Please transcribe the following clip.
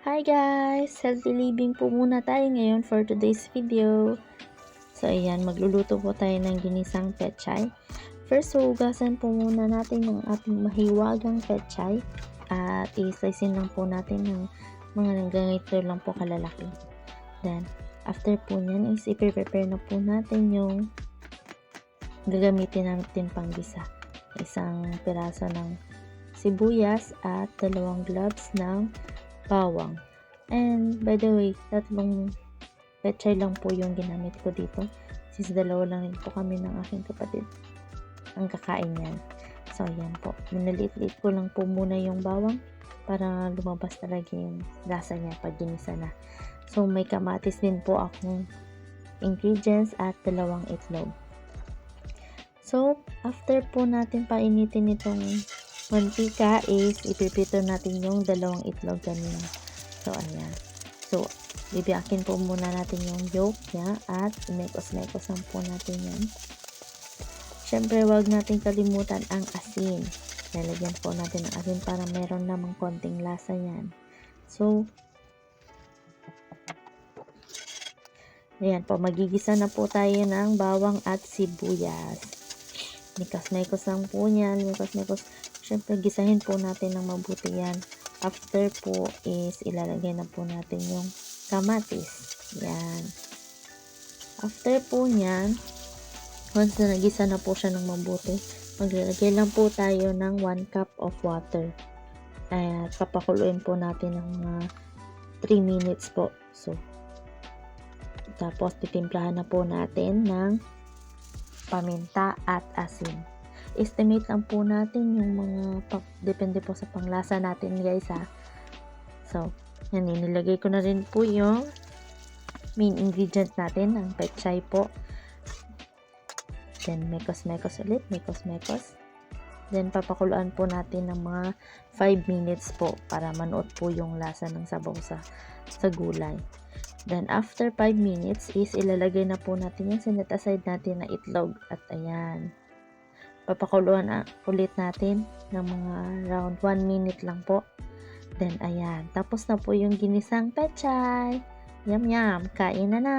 Hi guys! Healthy living po muna tayo ngayon for today's video. So ayan, magluluto po tayo ng ginisang pechay. First, hugasan po muna natin yung ating mahiwagang pechay at i-slicein lang po natin ng mga ganito lang po kalalaki. Then, after po nyan is i-prepare na po natin yung gagamitin natin pang gisa. Isang piraso ng sibuyas at 2 cloves ng bawang. And by the way, 3 pechay lang po yung ginamit ko dito. Since 2 lang rin po kami ng aking kapatid ang kakain yan. So ayan po, minaliit-liit ko lang po muna yung bawang para lumabas talaga yung lasa niya pag ginisa na. So may kamatis din po akong ingredients at 2 itlog. So after po natin painitin itong mantika is ipipito natin yung 2 itlog kanina. So ayan. So bibiyakin po muna natin yung yolk niya at mekos-mekos lang po natin yan. Syempre wag natin kalimutan ang asin. Lalagyan po natin ng asin para meron namang konting lasa yan. So ayan po, magigisa na po tayo ng bawang at sibuyas. Mekos-mekos lang po yan. Mekos-mekos. Syempre gisahin po natin ng mabuti yan. After po is ilalagay na po natin yung kamatis. Yan. After po nyan, once na nagisa na po siya ng mabuti, maglalagay lang po tayo ng 1 cup of water. At papakuluin po natin ng 3 minutes po. So, tapos titimplahan na po natin ng paminta at asin. Estimate lang po natin yung mga depende po sa panglasa natin guys ha. So, yan, nilagay ko na rin po yung main ingredient natin, ang pechay po. Then, mekos-mekos ulit, mekos-mekos. Then, papakuluan po natin ng mga 5 minutes po para manuot po yung lasa ng sabaw sa gulay. Then, after 5 minutes is ilalagay na po natin yung sinet aside natin na itlog. At ayan, papakuluan ulit natin ng mga around 1 minute lang po. Then, ayan, tapos na po yung ginisang pechay. Yum yum, kain na na!